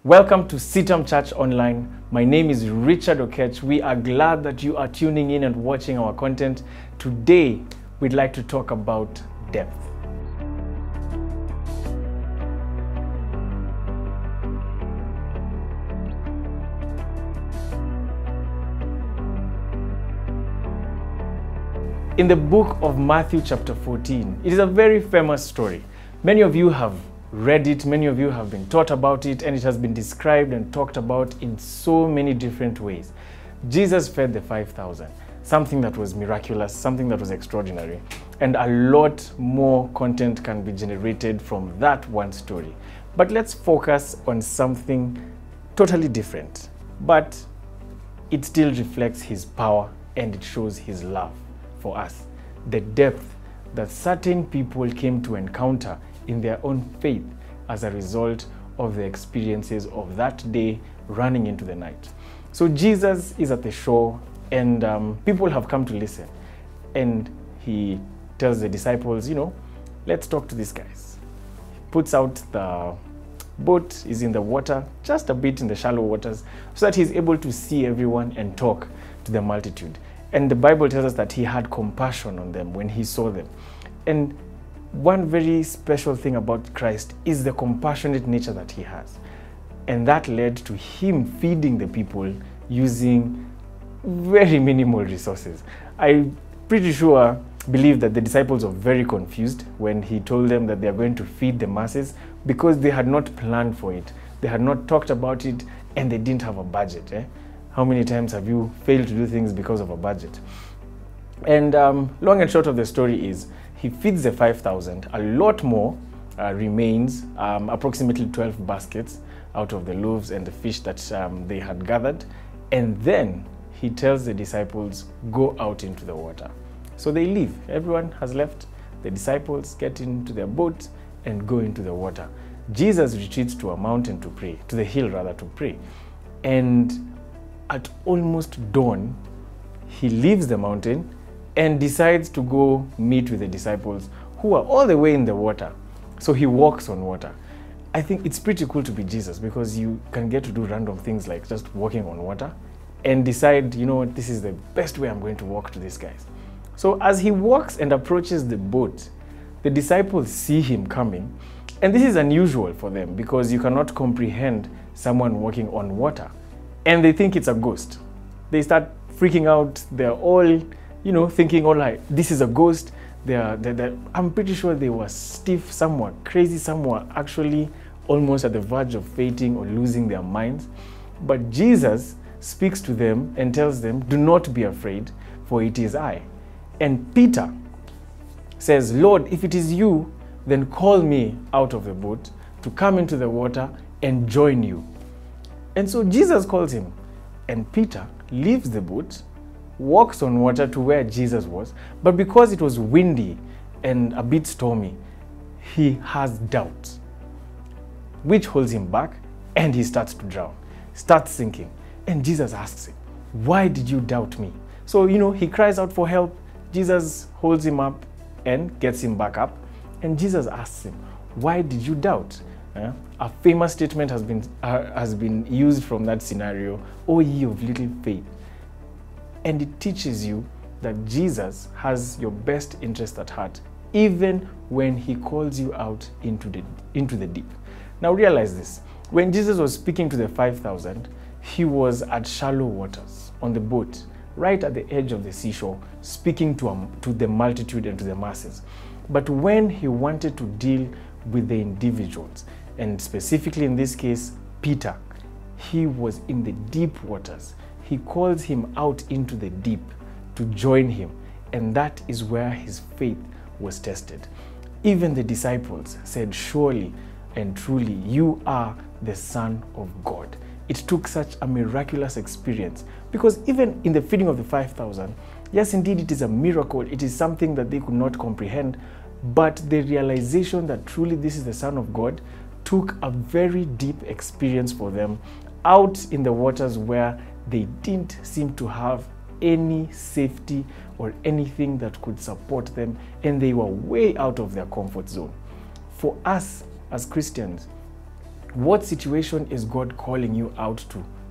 Welcome to CITAM Church Online. My name is Richard Oketch. We are glad that you are tuning in and watching our content. Today, we'd like to talk about depth. In the book of Matthew chapter 14, it is a very famous story. Many of you have read it, many of you have been taught about it, and it has been described and talked about in so many different ways. Jesus fed the 5,000, something that was miraculous, something that was extraordinary, and a lot more content can be generated from that one story. But let's focus on something totally different, but it still reflects his power and it shows his love for us, the depth that certain people came to encounter in their own faith as a result of the experiences of that day running into the night. So Jesus is at the shore and people have come to listen, and he tells the disciples, let's talk to these guys. He puts out the boat, is in the water, just a bit in the shallow waters, so that he's able to see everyone and talk to the multitude. And the Bible tells us that he had compassion on them when he saw them. And one very special thing about Christ is the compassionate nature that he has. And that led to him feeding the people using very minimal resources. I believe that the disciples were very confused when he told them that they are going to feed the masses, because they had not planned for it. They had not talked about it, and they didn't have a budget. How many times have you failed to do things because of a budget? And long and short of the story is, he feeds the 5,000. A lot more remains, approximately 12 baskets out of the loaves and the fish that they had gathered. And then he tells the disciples, go out into the water. So they leave. Everyone has left. The disciples get into their boat and go into the water. Jesus retreats to a mountain to pray, to the hill rather, to pray. And at almost dawn, he leaves the mountain and decides to go meet with the disciples who are all the way in the water. So he walks on water. I think it's pretty cool to be Jesus, because you can get to do random things like just walking on water and decide, this is the best way I'm going to walk to these guys. So as he walks and approaches the boat, the disciples see him coming. And this is unusual for them, because you cannot comprehend someone walking on water. And they think it's a ghost. They start freaking out. They're all, thinking, all right, this is a ghost. I'm pretty sure they were stiff, some were crazy, some were actually almost at the verge of fainting or losing their minds. But Jesus speaks to them and tells them, do not be afraid, for it is I. And Peter says, Lord, if it is you, then call me out of the boat to come into the water and join you. And so Jesus calls him, and Peter leaves the boat, walks on water to where Jesus was, but because it was windy and a bit stormy, he has doubt, which holds him back, and he starts to drown, starts sinking. And Jesus asks him, why did you doubt me? So, he cries out for help. Jesus holds him up and gets him back up, and Jesus asks him, why did you doubt? A famous statement has been used from that scenario, O ye of little faith. And it teaches you that Jesus has your best interest at heart, even when he calls you out into the deep. Now realize this. When Jesus was speaking to the 5,000, he was at shallow waters on the boat, right at the edge of the seashore, speaking to the multitude and to the masses. But when he wanted to deal with the individuals, and specifically in this case, Peter, he was in the deep waters. He calls him out into the deep to join him, and that is where his faith was tested. Even the disciples said, surely and truly, you are the Son of God. It took such a miraculous experience, because even in the feeding of the 5,000, yes, indeed, it is a miracle. It is something that they could not comprehend, but the realization that truly this is the Son of God took a very deep experience for them out in the waters where they didn't seem to have any safety or anything that could support them, and they were way out of their comfort zone. For us as Christians, What situation is God calling you out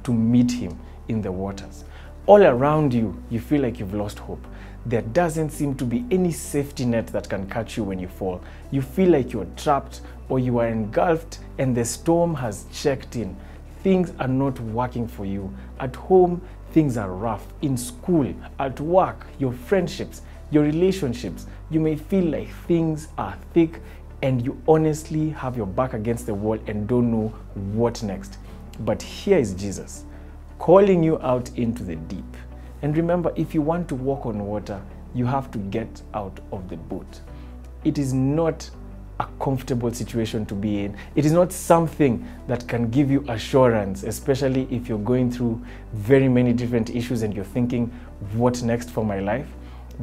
to meet him in the waters? All around you, you feel like you've lost hope. There doesn't seem to be any safety net that can catch you when you fall. You feel like you're trapped or you are engulfed and the storm has checked in. Things are not working for you. At home, things are rough. In school, at work, your friendships, your relationships, you may feel like things are thick and you honestly have your back against the wall and don't know what next. But here is Jesus, calling you out into the deep. And remember, if you want to walk on water, you have to get out of the boat. It is not a comfortable situation to be in. It is not something that can give you assurance, especially if you're going through very many different issues and you're thinking, what next for my life?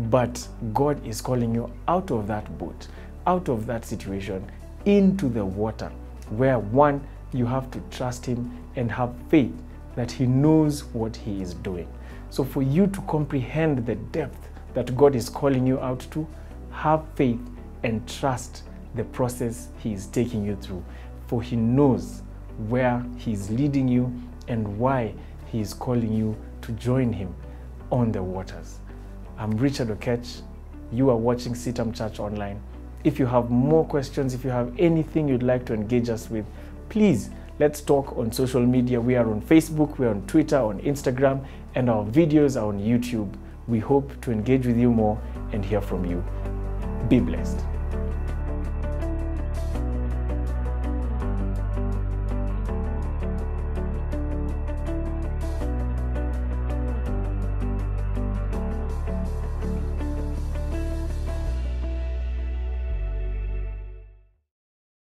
But God is calling you out of that boat, out of that situation, into the water, where one, you have to trust him and have faith that he knows what he is doing. So for you to comprehend the depth that God is calling you out to, have faith and trust the process he is taking you through. For he knows where he is leading you and why he is calling you to join him on the waters. I'm Richard Oketch. You are watching CITAM Church Online. If you have more questions, if you have anything you'd like to engage us with, please, let's talk on social media. We are on Facebook, we are on Twitter, on Instagram, and our videos are on YouTube. We hope to engage with you more and hear from you. Be blessed.